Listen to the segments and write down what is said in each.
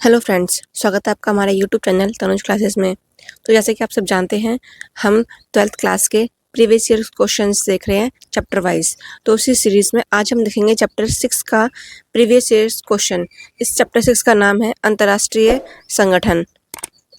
Hello friends, स्वागत है आपका हमारे यूट्यूब चैनल तनुज क्लासेस में। तो जैसे कि आप सब जानते हैं, हम 12th क्लास के प्रीवियस ईयर क्वेश्चंस देख रहे हैं चैप्टर वाइज। तो उसी सीरीज़ में आज हम देखेंगे चैप्टर 6 का प्रीवियस ईयर क्वेश्चन। इस चैप्टर 6 का नाम है अंतर्राष्ट्रीय संगठन।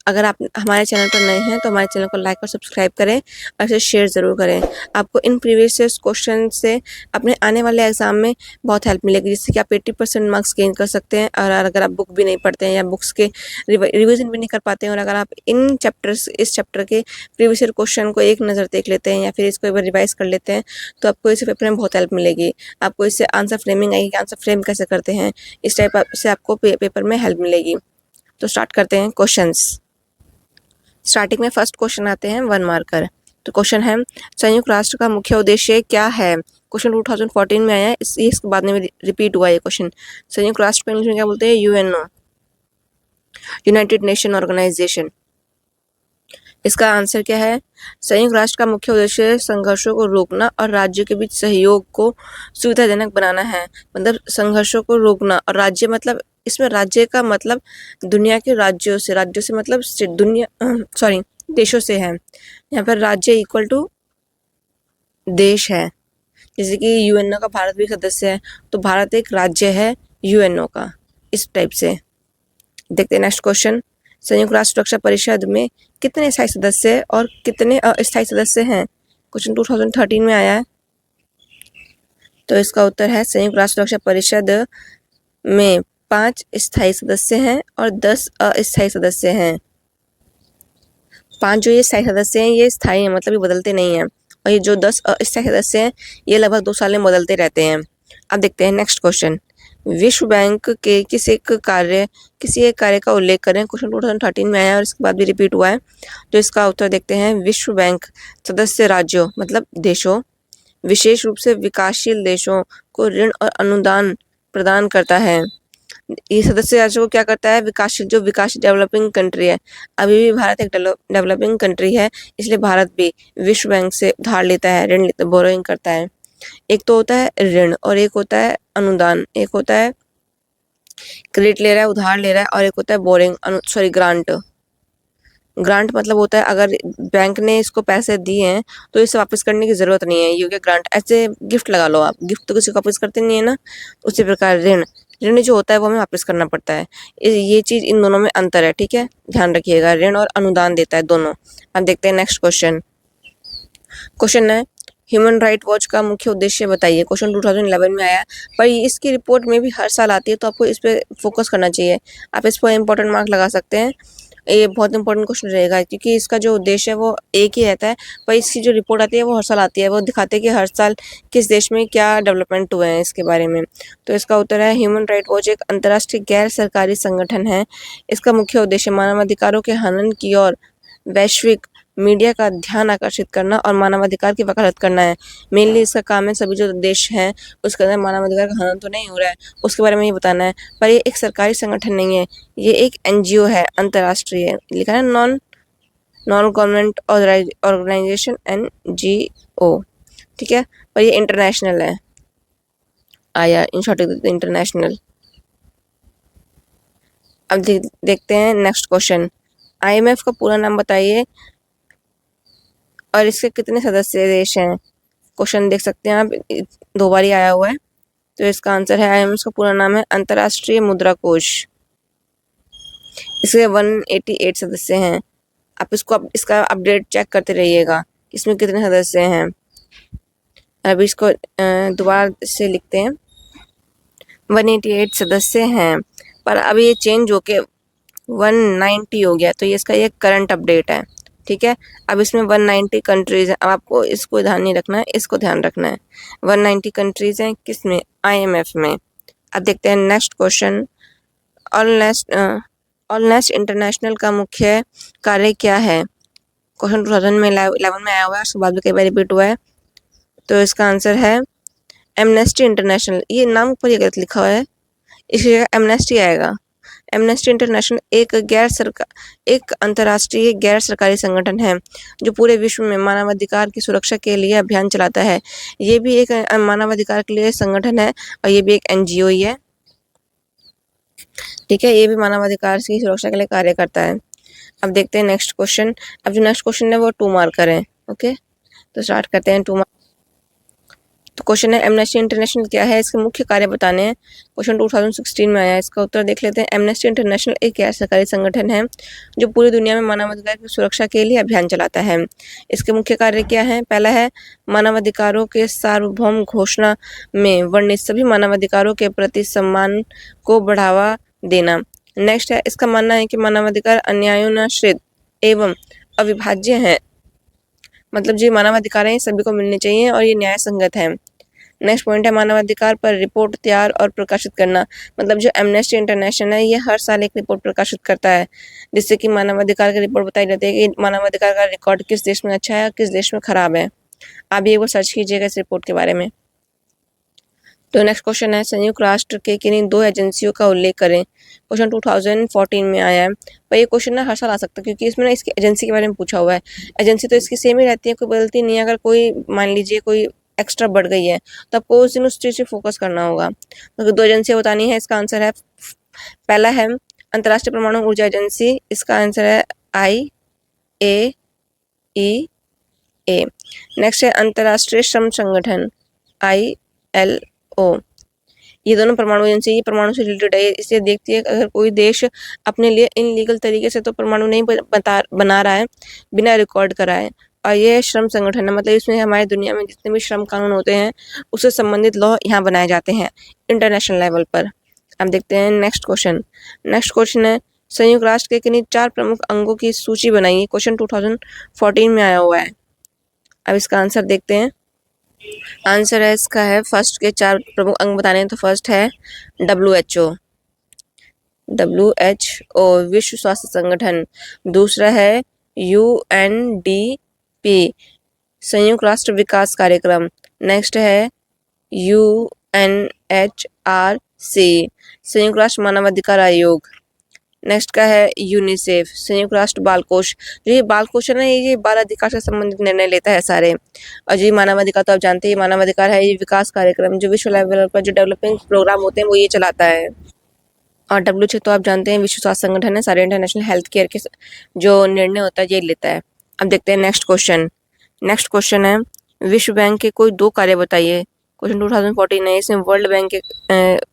अगर आप हमारे चैनल पर नए हैं तो हमारे चैनल को लाइक और सब्सक्राइब करें और इसे शेयर ज़रूर करें। आपको इन प्रीवियस ईयर क्वेश्चन से अपने आने वाले एग्ज़ाम में बहुत हेल्प मिलेगी, जिससे कि आप 80% मार्क्स गेन कर सकते हैं। और अगर आप बुक भी नहीं पढ़ते हैं या बुक्स के रिवीजन भी नहीं कर पाते हैं, और अगर आप इस चैप्टर के प्रीवियस ईयर क्वेश्चन को एक नज़र देख लेते हैं या फिर इसको एक बार रिवाइज कर लेते हैं, तो आपको इस पेपर में बहुत हेल्प मिलेगी। आपको इससे आंसर फ्रेमिंग आएगी, आंसर फ्रेम कैसे करते हैं, इस टाइप से आपको पेपर में हेल्प मिलेगी। तो स्टार्ट करते हैं क्वेश्चंस। स्टार्टिंग में फर्स्ट क्वेश्चन आते हैं 1 मार्कर। तो क्वेश्चन है, संयुक्त राष्ट्र का मुख्य उद्देश्य क्या है? क्वेश्चन 2014 में आया है, इसके बाद में रिपीट हुआ ये क्वेश्चन। संयुक्त राष्ट्र को इंग्लिश में क्या बोलते हैं? UNO, United Nation Organization. इसका आंसर क्या है? संयुक्त राष्ट्र का मुख्य उद्देश्य संघर्षों को रोकना और राज्यों के बीच सहयोग को सुविधाजनक बनाना है। मतलब संघर्षों को रोकना, और राज्य मतलब इसमें राज्य का मतलब दुनिया के राज्यों से मतलब दुनिया देशों से है। यहाँ पर राज्य इक्वल टू देश है। जैसे कि यूएनओ का भारत भी सदस्य है, तो भारत एक राज्य है यूएनओ का, इस टाइप से। देखते हैं नेक्स्ट क्वेश्चन। संयुक्त राष्ट्र सुरक्षा परिषद में कितने स्थायी सदस्य और कितने अस्थायी सदस्य हैं? क्वेश्चन 2013 में आया है। तो इसका उत्तर है, संयुक्त राष्ट्र सुरक्षा परिषद में 5 स्थायी सदस्य हैं और 10 अस्थायी सदस्य हैं। 5 जो ये स्थायी सदस्य हैं ये स्थायी हैं, मतलब ये बदलते नहीं हैं। और ये जो 10 अस्थायी सदस्य हैं ये लगभग 2 साल में बदलते रहते हैं। अब देखते हैं नेक्स्ट क्वेश्चन। विश्व बैंक के किसी एक कार्य का उल्लेख करें। क्वेश्चन 2013 में आया और इसके बाद भी रिपीट हुआ है। तो इसका उत्तर देखते हैं। विश्व बैंक सदस्य राज्यों मतलब देशों, विशेष रूप से विकासशील देशों को ऋण और अनुदान प्रदान करता है। ये सदस्य राज्यों को क्या करता है? विकासशील डेवलपिंग कंट्री है। अभी भी भारत एक डेवलपिंग कंट्री है, इसलिए भारत भी विश्व बैंक से उधार लेता है, बोरोइंग करता है। एक तो होता है ऋण और एक होता है अनुदान। एक होता है क्रेडिट ले रहा है, उधार ले रहा है, और एक होता है ग्रांट। ग्रांट मतलब होता है अगर बैंक ने इसको पैसे दिए हैं तो इसे वापस करने की जरूरत नहीं है, ये हो गया ग्रांट। ऐसे गिफ्ट लगा लो आप, गिफ्ट तो किसी को वापस करते नहीं है ना, उसी प्रकार ऋण जो होता है वो हमें वापस करना पड़ता है। ये चीज इन दोनों में अंतर है, ठीक है, ध्यान रखिएगा। ऋण और अनुदान देता है दोनों। अब देखते हैं नेक्स्ट क्वेश्चन। क्वेश्चन है, ह्यूमन राइट वॉच का मुख्य उद्देश्य बताइए। क्वेश्चन 2011 में आया, पर इसकी रिपोर्ट में भी हर साल आती है, तो आपको इस पर फोकस करना चाहिए। आप इस पर इंपॉर्टेंट मार्क लगा सकते हैं। ये बहुत इंपॉर्टेंट क्वेश्चन रहेगा, क्योंकि इसका जो उद्देश्य है वो एक ही रहता है, पर इसकी जो रिपोर्ट आती है वो हर साल आती है। वो दिखाते हैं कि हर साल किस देश में क्या डेवलपमेंट हुए हैं इसके बारे में। तो इसका उत्तर है, ह्यूमन राइट वॉच एक अंतर्राष्ट्रीय गैर सरकारी संगठन है। इसका मुख्य उद्देश्य मानवाधिकारों के हनन की और वैश्विक मीडिया का ध्यान आकर्षित करना और मानवाधिकार की वकालत करना है। मेनली इसका काम है, सभी जो देश हैं उसके अंदर मानवाधिकार का हनन तो नहीं हो रहा है उसके बारे में ही बताना है। पर ये एक सरकारी संगठन नहीं है, ये एक एनजीओ है, अंतर्राष्ट्रीय, लिखा है नॉन गवर्नमेंट ऑर्गेनाइजेशन, एनजीओ, ठीक है। पर ये इंटरनेशनल है, आया इन शॉर्ट इंटरनेशनल। अब देखते हैं नेक्स्ट क्वेश्चन। आईएमएफ का पूरा नाम बताइए और इसके कितने सदस्य देश हैं। क्वेश्चन देख सकते हैं आप, 2 बार ही आया हुआ है। तो इसका आंसर है, आईएमएफ का पूरा नाम है अंतर्राष्ट्रीय मुद्रा कोष। इसके 188 सदस्य हैं। आप इसका अपडेट चेक करते रहिएगा, इसमें कितने सदस्य हैं। अब इसको दोबारा से लिखते हैं, 188 सदस्य हैं, पर अभी ये चेंज होके 190 हो गया, तो ये इसका ये करंट अपडेट है, ठीक है। अब इसमें 190 कंट्रीज हैं। अब आपको इसको ध्यान नहीं रखना है, इसको ध्यान रखना है। 190 कंट्रीज हैं किसमें? आईएमएफ में। अब देखते हैं next question. All nest international का मुख्य कार्य क्या है? क्वेश्चन 2011 में आया हुआ है, उसके बाद भी कई बार रिपीट हुआ है। तो इसका आंसर है एमनेस्टी इंटरनेशनल। ये नाम ऊपर ये गलत लिखा हुआ है, इसकी जगह एमनेस्टी आएगा। एमनेस्टी इंटरनेशनल एक अंतर्राष्ट्रीय गैर सरकारी संगठन है जो पूरे विश्व में मानवाधिकार की सुरक्षा के लिए अभियान चलाता है। ये भी एक मानवाधिकार के लिए संगठन है और ये भी एक एनजीओ ही है। ठीक है, ये भी मानवाधिकार की सुरक्षा के लिए कार्य करता है। अब देखते हैं नेक्स्ट क्वेश्चन। अब जो नेक्स्ट क्वेश्चन है वो 2 मार्कर है। ओके, तो स्टार्ट करते हैं 2 मार्क। तो क्वेश्चन है एमनेस्टी इंटरनेशनल क्या है, इसके मुख्य कार्य बताने हैं। क्वेश्चन 2016 में आया है, इसका उत्तर देख लेते हैं। एमनेस्टी इंटरनेशनल एक गैर सरकारी संगठन है जो पूरी दुनिया में मानवाधिकार की सुरक्षा के लिए अभियान चलाता है। इसके मुख्य कार्य क्या है? पहला है मानवाधिकारों के सार्वभौम घोषणा में वर्णित सभी मानवाधिकारों के प्रति सम्मान को बढ़ावा देना। नेक्स्ट है, इसका मानना है कि मानवाधिकार अन्यायोनाश्रित एवं अविभाज्य हैं, मतलब जो मानवाधिकार है सभी को मिलने चाहिए और ये न्याय संगत है। नेक्स्ट पॉइंट है मानवाधिकार पर रिपोर्ट तैयार और प्रकाशित करना, मतलब जो एमनेस्टी इंटरनेशनल है ये हर साल एक रिपोर्ट प्रकाशित करता है जिससे कि मानवाधिकार की रिपोर्ट बताई जाती है कि मानवाधिकार का रिकॉर्ड किस देश में अच्छा है और किस देश में खराब है। आप ये वो सर्च कीजिएगा इस रिपोर्ट के बारे में। तो नेक्स्ट क्वेश्चन है संयुक्त राष्ट्र के किन्हीं 2 एजेंसियों का उल्लेख करें। क्वेश्चन 2014 में आया है, पर ये क्वेश्चन ना हर साल आ सकता है क्योंकि इसमें ना इसकी एजेंसी के बारे में पूछा हुआ है। एजेंसी तो इसकी सेम ही रहती है, कोई बदलती नहीं है। अगर कोई मान लीजिए कोई एक्स्ट्रा बढ़ गई है तो आपको उस दिन उस चीज़ पे फोकस करना होगा। तो 2 एजेंसियाँ बतानी है, इसका आंसर है पहला है अंतर्राष्ट्रीय परमाणु ऊर्जा एजेंसी, इसका आंसर है IAEA। नेक्स्ट है अंतर्राष्ट्रीय श्रम संगठन ILO। ये दोनों परमाणु एजेंसी ये परमाणु से रिलेटेड है, इसे देखती है अगर कोई देश अपने लिए इनलीगल तरीके से तो परमाणु नहीं बना रहा है बिना रिकॉर्ड कराए। और ये श्रम संगठन है, मतलब इसमें हमारी दुनिया में जितने भी श्रम कानून होते हैं उससे संबंधित लॉ यहाँ बनाए जाते हैं इंटरनेशनल लेवल पर। अब देखते हैं नेक्स्ट क्वेश्चन। नेक्स्ट क्वेश्चन है संयुक्त राष्ट्र के किन्हीं 4 प्रमुख अंगों की सूची बनाइए। क्वेश्चन 2014 में आया हुआ है। अब इसका आंसर देखते हैं। आंसर है इसका है फर्स्ट के 4 प्रमुख अंग बताने हैं। तो फर्स्ट है WHO विश्व स्वास्थ्य संगठन। दूसरा है UNDP संयुक्त राष्ट्र विकास कार्यक्रम। नेक्स्ट है UNHRC संयुक्त राष्ट्र मानवाधिकार आयोग। नेक्स्ट का है यूनिसेफ संयुक्त राष्ट्र बाल कोष। जो ये बाल कोष है ना ये बाल अधिकार से संबंधित निर्णय लेता है सारे। और जो मानवाधिकार तो आप जानते हैं मानवाधिकार है ये विकास कार्यक्रम जो विश्व लेवल पर जो डेवलपिंग प्रोग्राम होते हैं वो ये चलाता है। और WHO तो आप जानते हैं विश्व स्वास्थ्य संगठन है, सारे इंटरनेशनल हेल्थ केयर के जो निर्णय होता है ये लेता है। अब देखते हैं नेक्स्ट क्वेश्चन। नेक्स्ट क्वेश्चन है विश्व बैंक के कोई 2 कार्य बताइए। क्वेश्चन 2014 है, इसमें वर्ल्ड बैंक के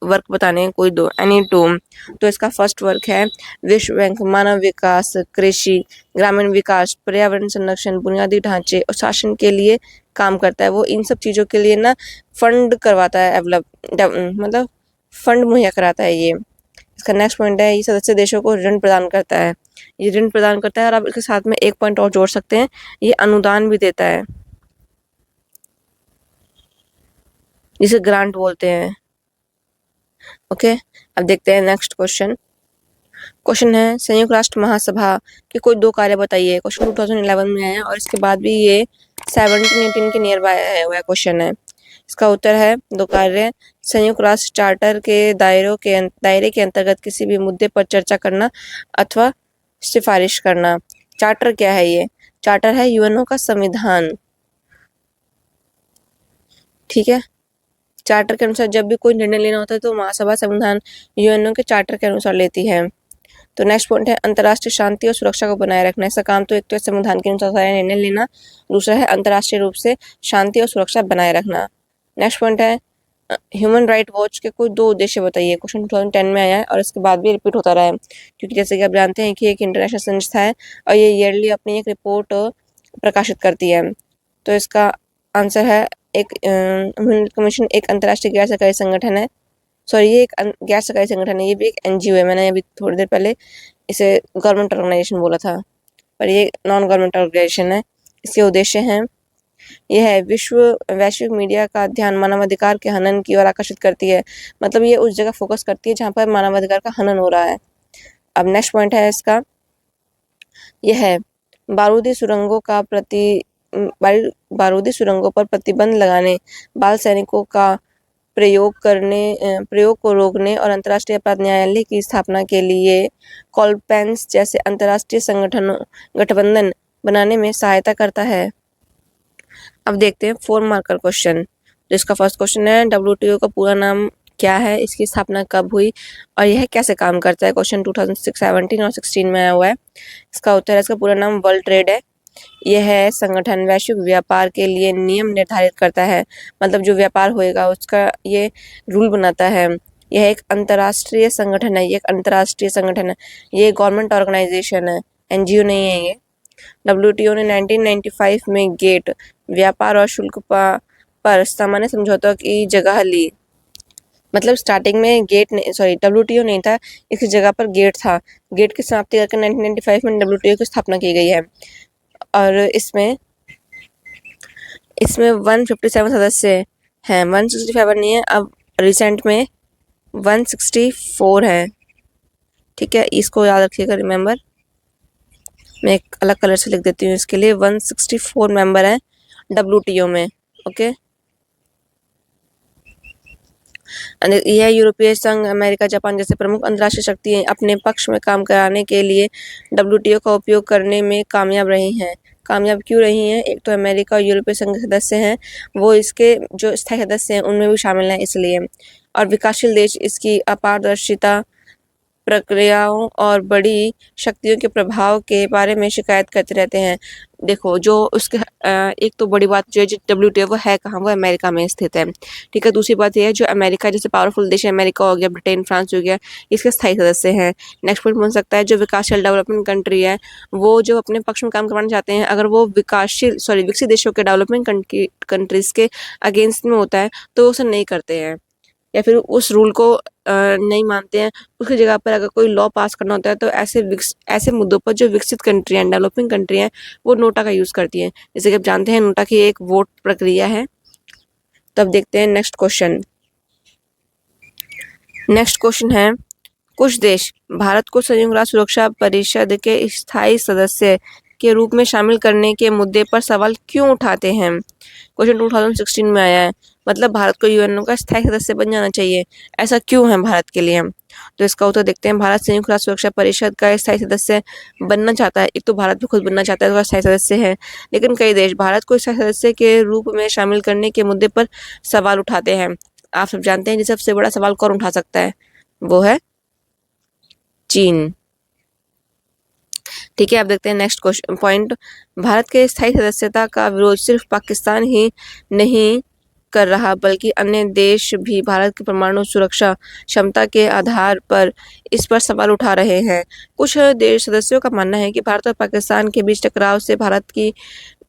वर्क बताने हैं कोई 2 एनी 2। तो इसका फर्स्ट वर्क है विश्व बैंक मानव विकास, कृषि, ग्रामीण विकास, पर्यावरण संरक्षण, बुनियादी ढांचे और शासन के लिए काम करता है। वो इन सब चीज़ों के लिए ना फंड करवाता है, मतलब फंड मुहैया कराता है ये। इसका नेक्स्ट पॉइंट है ये सदस्य देशों को ऋण प्रदान करता है। ये ऋण प्रदान करता है और आप इसके साथ में एक पॉइंट और जोड़ सकते हैं, ये अनुदान भी देता है जिसे ग्रांट बोलते हैं। ओके, अब देखते हैं नेक्स्ट क्वेश्चन। क्वेश्चन है संयुक्त राष्ट्र महासभा के कोई 2 कार्य बताइए। क्वेश्चन 2011 में आया और इसके बाद भी ये 17-18 के नियर बाय आया हुआ क्वेश्चन है। इसका उत्तर है 2 कार्य संयुक्त राष्ट्र चार्टर के दायरे के अंतर्गत किसी भी मुद्दे पर चर्चा करना अथवा सिफारिश करना। चार्टर क्या है? ये चार्टर है यूएनओ का संविधान। ठीक है, चार्टर के अनुसार जब भी कोई निर्णय लेना होता है तो महासभा संविधान यूएनओ के चार्टर के अनुसार लेती है। तो नेक्स्ट पॉइंट है अंतर्राष्ट्रीय शांति और सुरक्षा को बनाए रखना। इसका काम तो एक तो संविधान के अनुसार सारे निर्णय लेना, दूसरा है अंतर्राष्ट्रीय रूप से शांति और सुरक्षा बनाए रखना। नेक्स्ट पॉइंट है ह्यूमन राइट वॉच के कोई 2 उद्देश्य बताइए। क्वेश्चन 2010 में आया है और इसके बाद भी रिपीट होता रहा है क्योंकि जैसे कि आप जानते हैं कि एक इंटरनेशनल संस्था है और ये ईयरली अपनी एक रिपोर्ट प्रकाशित करती है। तो इसका आंसर है एक ह्यूमन कमीशन एक अंतर्राष्ट्रीय गैर सरकारी संगठन है। सॉरी, ये एक गैर सरकारी संगठन है, ये भी एक एनजीओ है। मैंने अभी थोड़ी देर पहले इसे गवर्नमेंट ऑर्गेनाइजेशन बोला था, पर ये नॉन गवर्नमेंट ऑर्गेनाइजेशन है। इसके उद्देश्य हैं यह है वैश्विक मीडिया का ध्यान मानवाधिकार के हनन की ओर आकर्षित करती है, मतलब ये उस जगह फोकस करती है जहाँ पर मानवाधिकार का हनन हो रहा है। अब नेक्स्ट पॉइंट है इसका, यह है बारूदी सुरंगों पर प्रतिबंध लगाने, बाल सैनिकों का प्रयोग को रोकने और अंतर्राष्ट्रीय अपराध न्यायालय की स्थापना के लिए कॉलपेंस जैसे अंतर्राष्ट्रीय गठबंधन बनाने में सहायता करता है। अब देखते हैं 4 मार्कर क्वेश्चन। जिसका फर्स्ट क्वेश्चन है WTO का पूरा नाम क्या है, इसकी स्थापना कब हुई और यह कैसे काम करता है। क्वेश्चन 2017 और 16 में आया हुआ है। इसका उत्तर है, इसका पूरा नाम वर्ल्ड ट्रेड है। यह संगठन वैश्विक व्यापार के लिए नियम निर्धारित करता है, मतलब जो व्यापार होएगा उसका ये रूल बनाता है। यह एक अंतर्राष्ट्रीय संगठन है, ये एक अंतर्राष्ट्रीय संगठन है, ये गवर्नमेंट ऑर्गेनाइजेशन है, एनजीओ नहीं है ये। डब्ल्यूटीओ ने 1995 में गेट व्यापार और शुल्क पर सामान्य समझौतों की जगह ली। मतलब स्टार्टिंग में गेट डब्ल्यूटीओ नहीं था, इसकी जगह पर गेट था। गेट की समाप्ति करके 1995 में डब्ल्यूटीओ की स्थापना की गई है और इसमें 157 सदस्य हैं। 165 नहीं है, अब रिसेंट में 164 है। ठीक है, इसको याद रखिएगा, रिमेंबर। मैं एक अलग कलर से लिख देती हूँ इसके लिए। 164 मेंबर हैं डब्ल्यूटीओ में। ओके, यह यूरोपीय संघ, अमेरिका, जापान जैसे प्रमुख अंतर्राष्ट्रीय शक्तियां अपने पक्ष में काम कराने के लिए डब्ल्यूटीओ का उपयोग करने में कामयाब रही हैं। कामयाब क्यों रही हैं? एक तो अमेरिका और यूरोपीय संघ के सदस्य हैं, वो इसके जो स्थायी सदस्य हैं उनमें भी शामिल हैं इसलिए। और विकासशील देश इसकी अपारदर्शिता, प्रक्रियाओं और बड़ी शक्तियों के प्रभाव के बारे में शिकायत करते रहते हैं। देखो, जो उसके एक तो बड़ी बात जो है, जो डब्ल्यूटीओ वो है कहाँ, वो अमेरिका में स्थित है। ठीक है, दूसरी बात ये है, जो अमेरिका जैसे पावरफुल देश है, अमेरिका हो गया, ब्रिटेन, फ्रांस हो गया, इसके स्थायी सदस्य हैं। नेक्स्ट पॉइंट बन सकता है, जो विकासशील डेवलपमेंट कंट्री है, वो जो अपने पक्ष में काम करवाना चाहते हैं, अगर वो विकसित देशों के डेवलपमेंट कंट्रीज के अगेंस्ट में होता है तो उसे नहीं करते हैं या फिर उस रूल को नहीं मानते हैं। उसकी जगह पर अगर कोई लॉ पास करना होता है तो ऐसे मुद्दों पर जो विकसित कंट्री हैं, डेवलपिंग कंट्री हैं, वो नोटा का यूज़ करती हैं। जैसे कि आप जानते हैं, नोटा की एक वोट प्रक्रिया है। तब देखते हैं नेक्स्ट क्वेश्चन। नेक्स्ट क्वेश्चन है, कुछ देश भारत को संयुक्त राष्ट्र सुरक्षा परिषद के स्थायी सदस्य के रूप में शामिल करने के मुद्दे पर सवाल क्यों उठाते हैं। क्वेश्चन 2016 में आया है, मतलब भारत को यूएनओ का स्थायी सदस्य बन जाना चाहिए, ऐसा क्यों है भारत के लिए। तो इसका उत्तर देखते हैं। भारत संयुक्त राष्ट्र सुरक्षा परिषद का स्थायी सदस्य बनना चाहता है। एक तो भारत भी खुद बनना चाहता है, तो स्थायी सदस्य है, लेकिन कई देश भारत को स्थायी सदस्य के रूप में शामिल करने के मुद्दे पर सवाल उठाते हैं। आप सब जानते हैं, सबसे बड़ा सवाल कौन उठा सकता है, वो है चीन। ठीक है, अब देखते हैं नेक्स्ट क्वेश्चन पॉइंट। भारत के स्थायी सदस्यता का विरोध सिर्फ पाकिस्तान ही नहीं कर रहा, बल्कि अन्य देश भी भारत की परमाणु सुरक्षा क्षमता के आधार पर इस पर सवाल उठा रहे हैं। कुछ देश सदस्यों का मानना है कि भारत और पाकिस्तान के बीच टकराव से भारत की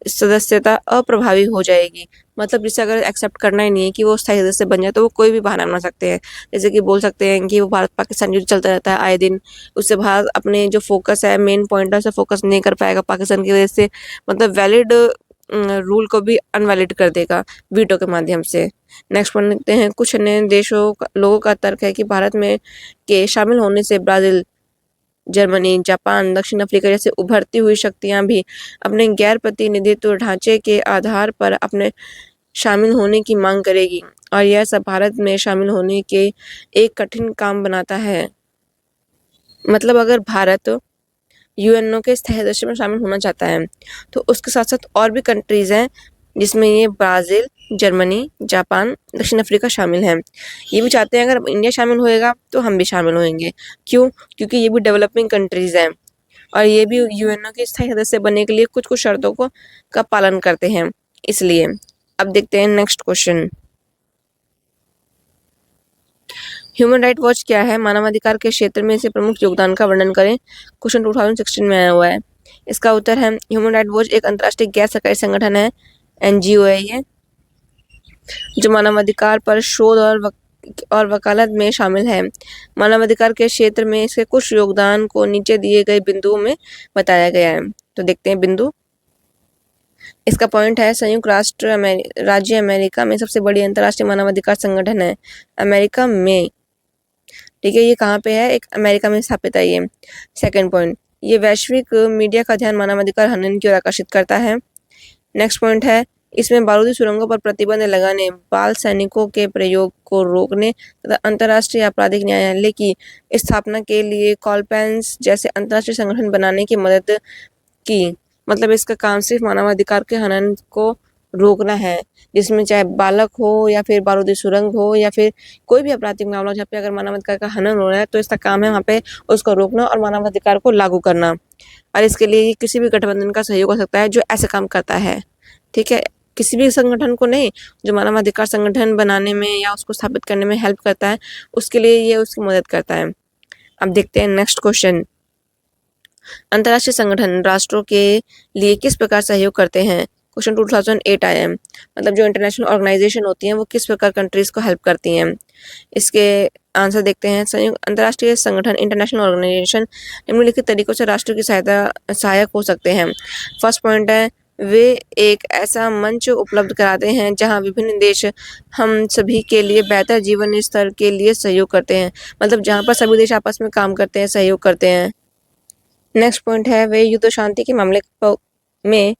सदस्यता अप्रभावी हो जाएगी। मतलब जिसे अगर एक्सेप्ट करना ही नहीं है कि वो स्थायी सदस्य बन जाए, तो वो कोई भी बहाना बना सकते हैं। जैसे कि बोल सकते हैं कि वो भारत पाकिस्तान युद्ध चलता रहता है आए दिन, उससे भारत अपने जो फोकस है, मेन पॉइंट है, उसे फोकस नहीं कर पाएगा पाकिस्तान की वजह से। मतलब वैलिड रूल को भी अनवैलिड कर देगा वीटो के माध्यम से। नेक्स्ट पॉइंट लिखते हैं, कुछ अन्य लोगों का तर्क है कि भारत में के शामिल होने से ब्राज़ील, जर्मनी, जापान, दक्षिण अफ्रीका जैसे उभरती हुई शक्तियां भी अपने गैर प्रतिनिधित्व ढांचे के आधार पर अपने शामिल होने की मांग करेगी और यह सब भारत में शामिल होने के एक कठिन काम बनाता है। मतलब अगर भारत यूएनओ के स्थायी सदस्य में शामिल होना चाहता है तो उसके साथ साथ और भी कंट्रीज हैं, जिसमें ये ब्राज़ील, जर्मनी, जापान, दक्षिण अफ्रीका शामिल हैं। ये भी चाहते हैं अगर इंडिया शामिल होएगा तो हम भी शामिल होएंगे। क्यों? क्योंकि ये भी डेवलपिंग कंट्रीज हैं और ये भी यूएनओ के स्थायी सदस्य बनने के लिए कुछ कुछ शर्तों का पालन करते हैं, इसलिए। अब देखते हैं next question. Human right watch क्या है? मानवाधिकार के क्षेत्र में इसे प्रमुख योगदान का वर्णन करें। क्वेश्चन 2016 में आया हुआ है। इसका उत्तर है, ह्यूमन राइट वॉच एक अंतर्राष्ट्रीय गैर सरकारी संगठन है, एनजीओ है ये, जो मानवाधिकार पर शोध और वकालत में शामिल है। मानवाधिकार के क्षेत्र में इसके कुछ योगदान को नीचे दिए गए बिंदुओं में बताया गया है। तो देखते हैं बिंदु। इसका पॉइंट है, संयुक्त राज्य अमेरिका में सबसे बड़ी अंतर्राष्ट्रीय मानवाधिकार संगठन है, अमेरिका में। ठीक है, ये कहाँ पे है? एक अमेरिका में स्थापित है ये। सेकंड पॉइंट, ये वैश्विक मीडिया का ध्यान मानवाधिकार हनन की ओर आकर्षित करता है। नेक्स्ट पॉइंट है, इसमें बारूदी सुरंगों पर प्रतिबंध लगाने, बाल सैनिकों के प्रयोग को रोकने तथा अंतर्राष्ट्रीय आपराधिक न्यायालय की स्थापना के लिए कॉलपेंस जैसे अंतर्राष्ट्रीय संगठन बनाने की मदद की। मतलब इसका काम सिर्फ मानवाधिकार के हनन को रोकना है, जिसमें चाहे बालक हो या फिर बारूदी सुरंग हो या फिर कोई भी आपराधिक मामला हो जहाँ पे अगर मानवाधिकार का हनन हो रहा है, तो इसका काम है वहाँ पे उसको रोकना और मानवाधिकार को लागू करना। और इसके लिए किसी भी गठबंधन का सहयोग हो सकता है जो ऐसे काम करता है, ठीक है। किसी भी संगठन को नहीं, जो मानवाधिकार संगठन बनाने में या उसको स्थापित करने में हेल्प करता है, उसके लिए ये उसकी मदद करता है। अब देखते हैं नेक्स्ट क्वेश्चन। अंतर्राष्ट्रीय संगठन राष्ट्रों के लिए किस प्रकार सहयोग करते हैं? क्वेश्चन 2008 आया है। मतलब जो इंटरनेशनल ऑर्गेनाइजेशन होती हैं वो किस प्रकार कंट्रीज को हेल्प करती हैं। इसके आंसर देखते हैं। संयुक्त अंतर्राष्ट्रीय संगठन इंटरनेशनल ऑर्गेनाइजेशन निम्नलिखित तरीकों से राष्ट्र की सहायक हो सकते हैं। फर्स्ट पॉइंट है, वे एक ऐसा मंच उपलब्ध कराते हैं जहां विभिन्न देश हम सभी के लिए बेहतर जीवन स्तर के लिए सहयोग करते हैं। मतलब जहां पर सभी देश आपस में काम करते हैं, सहयोग करते हैं। नेक्स्ट पॉइंट है, वे युद्ध शांति के मामले में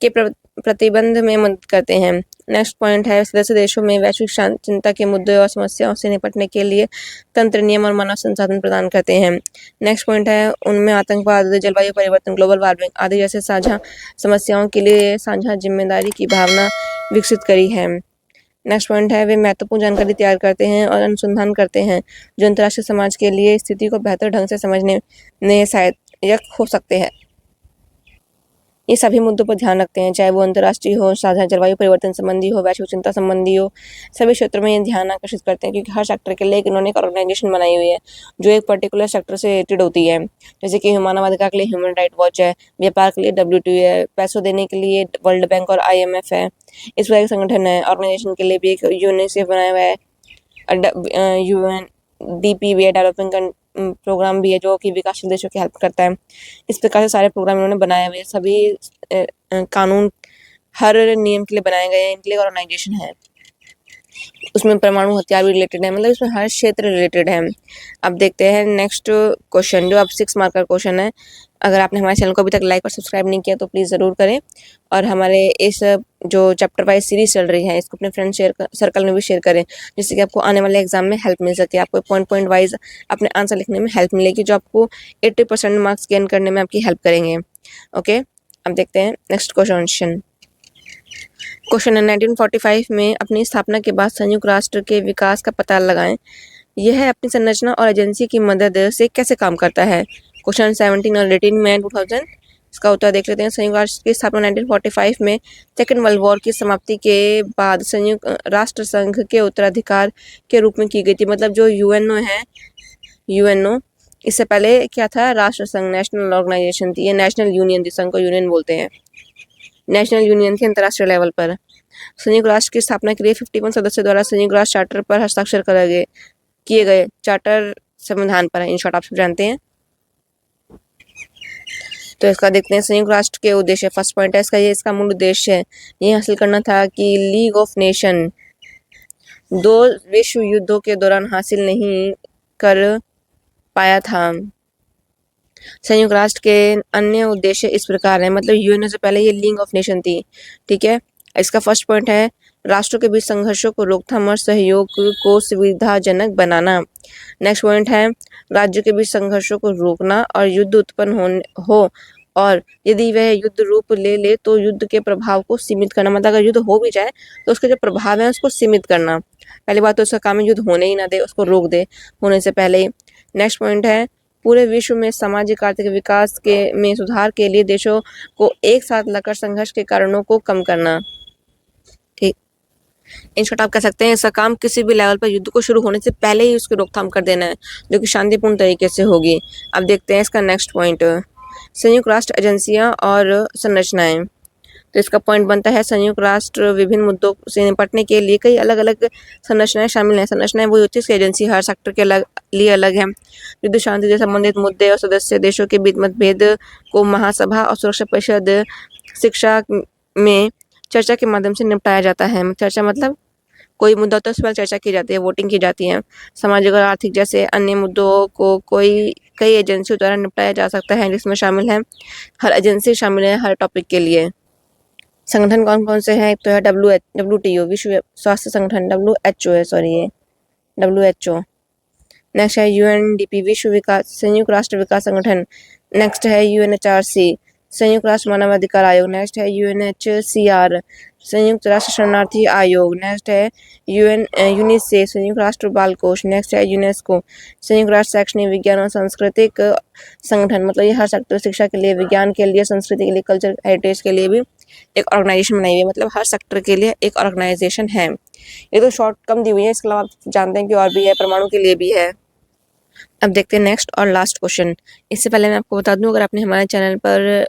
के प्रतिबंध में मदद करते हैं। नेक्स्ट पॉइंट है, सदस्य देशों में वैश्विक चिंता के मुद्दों और समस्याओं से निपटने के लिए तंत्र, नियम और मानव संसाधन प्रदान करते हैं। नेक्स्ट पॉइंट है, उनमें आतंकवाद, जलवायु परिवर्तन, ग्लोबल वार्मिंग आदि जैसे साझा समस्याओं के लिए साझा जिम्मेदारी की भावना विकसित करी है। नेक्स्ट पॉइंट है, वे महत्वपूर्ण जानकारी तैयार करते हैं और अनुसंधान करते हैं जो अंतर्राष्ट्रीय समाज के लिए स्थिति को बेहतर ढंग से समझने में सहायक हो सकते हैं। ये सभी मुद्दों पर ध्यान रखते हैं, चाहे वो अंतर्राष्ट्रीय हो, साझा जलवायु परिवर्तन संबंधी हो, वैश्विक चिंता संबंधी हो। सभी क्षेत्रों में ये ध्यान आकर्षित करते हैं क्योंकि हर सेक्टर के लिए इन्होंने एक ऑर्गेनाइजेशन बनाई हुई है जो एक पर्टिकुलर सेक्टर से रिलेटेड होती है। जैसे कि मानवाधिकार के लिए ह्यूमन राइट वॉच है, व्यापार के लिए WTO है, पैसों देने के लिए वर्ल्ड बैंक और IMF है। इस तरह के संगठन है। ऑर्गेनाइजेशन के लिए भी एक यूनिसेफ बनाया हुआ है, UNDP भी है, डेवलपिंग प्रोग्राम भी है जो कि विकासशील देशों की हेल्प करता है। इस प्रकार से सारे प्रोग्राम इन्होंने बनाए हुए हैं। सभी कानून हर नियम के लिए बनाए गए हैं, इनके लिए ऑर्गेनाइजेशन है। उसमें परमाणु हथियार भी रिलेटेड है, मतलब इसमें हर क्षेत्र रिलेटेड है। अब देखते हैं नेक्स्ट क्वेश्चन, जो अब 6 मार्क का क्वेश्चन है। अगर आपने हमारे चैनल को अभी तक लाइक और सब्सक्राइब नहीं किया तो प्लीज़ ज़रूर करें, और हमारे इस जो चैप्टर वाइज सीरीज चल रही है इसको अपने फ्रेंड सर्कल में भी शेयर करें, जिससे कि आपको आने वाले एग्जाम में हेल्प मिल सके। आपको पॉइंट वाइज अपने आंसर लिखने में हेल्प मिलेगी, जो आपको 80% मार्क्स गेन करने में आपकी हेल्प करेंगे। ओके, अब देखते हैं नेक्स्ट क्वेश्चन। क्वेश्चन है, 1945 में अपनी स्थापना के बाद संयुक्त राष्ट्र के विकास का पता लगाएं। यह अपनी संरचना और एजेंसी की मदद से कैसे काम करता है? क्वेश्चन 17 और 18 में 2000। इसका उत्तर देख लेते हैं। संयुक्त राष्ट्र की स्थापना 1945 में सेकेंड वर्ल्ड वॉर की समाप्ति के बाद संयुक्त राष्ट्र संघ के उत्तराधिकार के रूप में की गई थी। मतलब जो UNO है, UNO इससे पहले क्या था? राष्ट्र संघ, नेशनल ऑर्गेनाइजेशन थी। ये नेशनल यूनियन थी, संघ को यूनियन बोलते हैं। नेशनल यूनियन थी अंतर्राष्ट्रीय लेवल पर। संयुक्त राष्ट्र की स्थापना के लिए 51 सदस्यों द्वारा संयुक्त राष्ट्र चार्टर पर हस्ताक्षर किए गए। चार्टर संविधान पर है, इन शॉर्ट आप सब जानते हैं। तो इसका देखते हैं संयुक्त राष्ट्र के उद्देश्य। फर्स्ट पॉइंट है इसका मूल उद्देश्य है ये हासिल करना था कि लीग ऑफ नेशन 2 विश्व युद्धों के दौरान हासिल नहीं कर पाया था। संयुक्त राष्ट्र के अन्य उद्देश्य इस प्रकार है, मतलब UN से पहले ये लीग ऑफ नेशन थी, ठीक है। इसका फर्स्ट पॉइंट है राष्ट्रों के बीच संघर्षों को रोकथाम और सहयोग को सुविधाजनक बनाना। नेक्स्ट पॉइंट है राज्यों के बीच संघर्षों को रोकना और युद्ध उत्पन्न हो और यदि वह युद्ध रूप ले तो युद्ध के प्रभाव को सीमित करना। मतलब अगर युद्ध हो भी जाए तो उसके जो प्रभाव है उसको सीमित करना। पहली बात तो उसका काम है युद्ध होने ही ना दे, उसको रोक दे होने से पहले ही। नेक्स्ट पॉइंट है पूरे विश्व में सामाजिक आर्थिक विकास में सुधार के लिए देशों को एक साथ लाकर संघर्ष के कारणों को कम करना। ठीक, इन शॉर्ट आप कह सकते हैं इसका काम किसी भी लेवल पर युद्ध को शुरू होने से पहले ही उसकी रोकथाम कर देना है, जो कि शांतिपूर्ण तरीके से होगी। अब देखते हैं इसका नेक्स्ट पॉइंट, संयुक्त राष्ट्र एजेंसियां और संरचनाएं। तो इसका पॉइंट बनता है संयुक्त राष्ट्र विभिन्न मुद्दों से निपटने के लिए कई अलग अलग संरचनाएं शामिल हैं। संरचनाएं वो होती है एजेंसी, हर सेक्टर के लिए अलग है। युद्ध शांति से संबंधित मुद्दे और सदस्य देशों के बीच मतभेद को महासभा और सुरक्षा परिषद शिक्षा में चर्चा के माध्यम से निपटाया जाता है। चर्चा मतलब कोई मुद्दा तो इस पर चर्चा की जाती है, वोटिंग की जाती है। सामाजिक और आर्थिक जैसे अन्य मुद्दों को कई एजेंसियों द्वारा निपटाया जा सकता है, जिसमें शामिल है हर एजेंसी शामिल है हर टॉपिक के लिए। संगठन कौन कौन से हैं? एक तो है WTO विश्व स्वास्थ्य संगठन, WHO है, सॉरी ये WHO। नेक्स्ट है UNDP विश्व विकास संयुक्त राष्ट्र विकास संगठन। नेक्स्ट है UNHRC संयुक्त राष्ट्र मानवाधिकार आयोग। नेक्स्ट है UNHCR संयुक्त राष्ट्र शरणार्थी आयोग, नेक्स्ट है यूनिसेफ, संयुक्त राष्ट्र बाल कोष, नेक्स्ट है यूनेस्को, संयुक्त राष्ट्र शैक्षणिक विज्ञान और सांस्कृतिक संगठन। मतलब ये हर सेक्टर, शिक्षा के लिए, विज्ञान के लिए, संस्कृति के लिए, कल्चर हेरिटेज के लिए भी एक ऑर्गेनाइजेशन बनाई हुई है। मतलब हर सेक्टर के लिए एक ऑर्गेनाइजेशन है। ये तो शॉर्ट कम दी हुई है, इसके अलावा आप जानते हैं कि और भी है, परमाणु के लिए भी है। अब देखते हैं नेक्स्ट और लास्ट क्वेश्चन। इससे पहले मैं आपको बता दूं, अगर आपने हमारे चैनल पर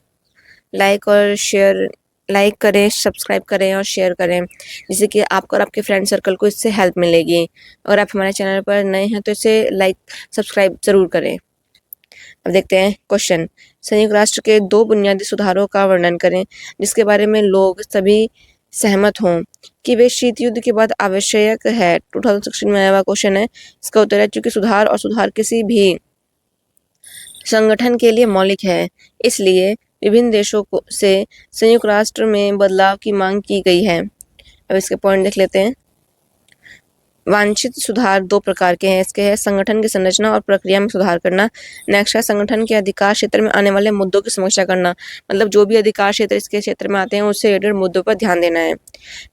लाइक करें, सब्सक्राइब करें और शेयर करें, जिससे कि आपको और आपके फ्रेंड सर्कल को इससे हेल्प मिलेगी। अगर आप हमारे चैनल पर नए हैं तो इसे लाइक सब्सक्राइब ज़रूर करें। अब देखते हैं क्वेश्चन। संयुक्त राष्ट्र के 2 बुनियादी सुधारों का वर्णन करें जिसके बारे में लोग सभी सहमत हों कि वे शीत युद्ध के बाद आवश्यक है। 2016 में आया हुआ क्वेश्चन है। इसका उत्तर है चूंकि सुधार किसी भी संगठन के लिए मौलिक है, इसलिए विभिन्न देशों से संयुक्त राष्ट्र में बदलाव की मांग की गई है। अब इसके पॉइंट देख लेते हैं। वांछित सुधार 2 प्रकार के हैं। इसके है संगठन की संरचना और प्रक्रिया में सुधार करना। नेक्स्ट है संगठन के अधिकार क्षेत्र में आने वाले मुद्दों की समीक्षा करना। मतलब जो भी अधिकार क्षेत्र इसके क्षेत्र में आते हैं उससे रिलेटेड मुद्दों पर ध्यान देना है।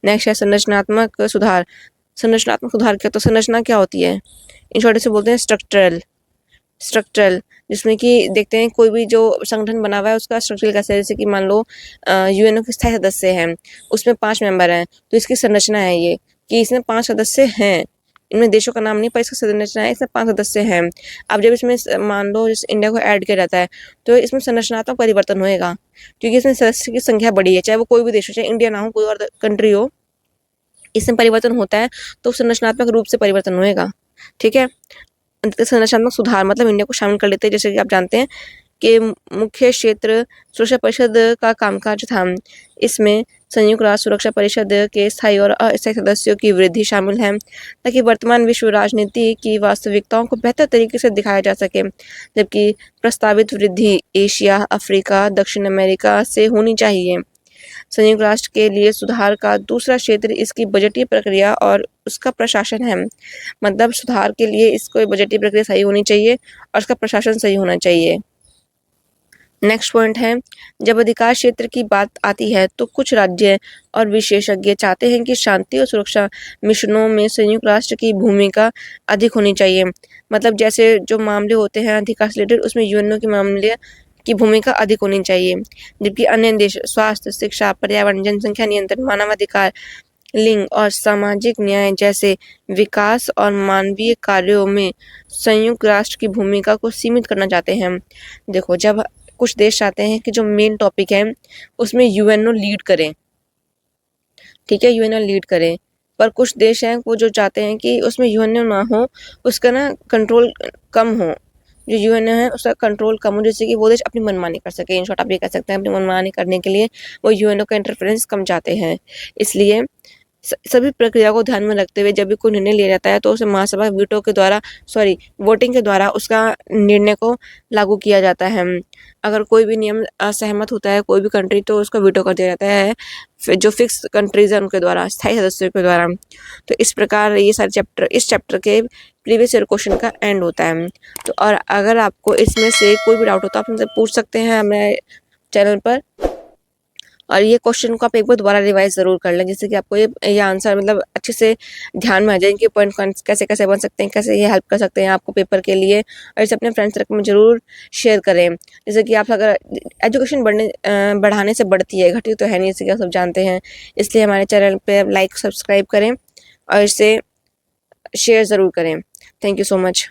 नेक्स्ट है संरचनात्मक सुधार। संरचनात्मक सुधार क्या, तो संरचना क्या होती है, इन शॉर्ट से बोलते हैं स्ट्रक्चरल, जिसमें कि देखते हैं कोई भी जो संगठन बना हुआ है उसका स्ट्रक्चरल कैसे है। जैसे कि मान लो यूएनओ के स्थायी सदस्य हैं, उसमें 5 मेंबर हैं, तो इसकी संरचना है ये कि इसमें 5 सदस्य हैं। इनमें देशों का नाम नहीं पर इसका संरचना है, इसमें 5 सदस्य हैं। अब जब इसमें मान लो जिस इंडिया को ऐड किया जाता है तो इसमें संरचनात्मक परिवर्तन होएगा, क्योंकि इसमें सदस्य की संख्या बड़ी है, चाहे वो कोई भी देश हो, चाहे इंडिया ना हो, कोई और कंट्री हो, इसमें परिवर्तन होता है तो संरचनात्मक रूप से परिवर्तन होएगा। ठीक है। संरचनात्मक सुधार मतलब इंडिया को शामिल कर लेते हैं। जैसे कि आप जानते हैं कि मुख्य क्षेत्र सुरक्षा परिषद का कामकाज था। इसमें संयुक्त राष्ट्र सुरक्षा परिषद के स्थायी और अस्थायी सदस्यों की वृद्धि शामिल है ताकि वर्तमान विश्व राजनीति की वास्तविकताओं को बेहतर तरीके से दिखाया जा सके। जबकि प्रस्तावित वृद्धि एशिया, अफ्रीका, दक्षिण अमेरिका से होनी चाहिए। संयुक्त राष्ट्र के लिए सुधार का दूसरा क्षेत्र इसकी बजटीय प्रक्रिया और उसका प्रशासन है। मतलब सुधार के लिए इसको बजटीय प्रक्रिया सही होनी चाहिए और उसका प्रशासन सही होना चाहिए। नेक्स्ट पॉइंट है, जब अधिकार क्षेत्र की बात आती है तो कुछ राज्य और विशेषज्ञ चाहते हैं कि शांति और सुरक्षा मिशनों में संयुक्त राष्ट्र की भूमिका अधिक होनी चाहिए। मतलब जैसे जो मामले होते हैं अधिकार से रिलेटेड, उसमें यूएनओ के मामले की भूमिका अधिक होनी चाहिए, जबकि अन्य देश स्वास्थ्य, शिक्षा, पर्यावरण, जनसंख्या नियंत्रण, मानवाधिकार, लिंग और सामाजिक न्याय जैसे विकास और मानवीय कार्यों में संयुक्त राष्ट्र की भूमिका को सीमित करना चाहते हैं। देखो, जब कुछ देश चाहते हैं कि जो मेन टॉपिक है उसमें यूएनओ लीड करें, ठीक है, यूएनओ लीड करें, पर कुछ देश हैं वो जो चाहते हैं कि उसमें यूएनओ ना हो, उसका ना कंट्रोल कम हो, जो यूएनओ है उसका कंट्रोल कम हो, जिससे कि वो देश अपनी मनमानी कर सके। इन शॉर्ट आप ये कह सकते हैं अपनी मनमानी करने के लिए वो यूएनओ का इंटरफेरेंस कम चाहते हैं। इसलिए सभी प्रक्रिया को ध्यान में रखते हुए जब भी कोई निर्णय लिया जाता है तो उसे महासभा वोटिंग के द्वारा उसका निर्णय को लागू किया जाता है। अगर कोई भी नियम असहमत होता है कोई भी कंट्री, तो उसका वीटो कर दिया जाता है जो फिक्स कंट्रीज है उनके द्वारा, स्थायी सदस्यों के द्वारा। तो इस प्रकार ये सारे इस चैप्टर के प्रीवियस ईयर क्वेश्चन का एंड होता है। तो और अगर आपको इसमें से कोई भी डाउट हो तो आप मुझसे पूछ सकते हैं हमारे चैनल पर, और ये क्वेश्चन को आप एक बार दोबारा रिवाइज ज़रूर कर लें, जिससे कि आपको ये आंसर मतलब अच्छे से ध्यान में आ जाए कि पॉइंट कैसे कैसे बन सकते हैं, कैसे ये हेल्प कर सकते हैं आपको पेपर के लिए। और इसे अपने फ्रेंड्स सर्कल में ज़रूर शेयर करें। जैसे कि आप अगर एजुकेशन बढ़ाने से बढ़ती है, घटती तो है नहीं, जैसे कि आप सब जानते हैं। इसलिए हमारे चैनल पर लाइक सब्सक्राइब करें और इसे शेयर ज़रूर करें। Thank you so much.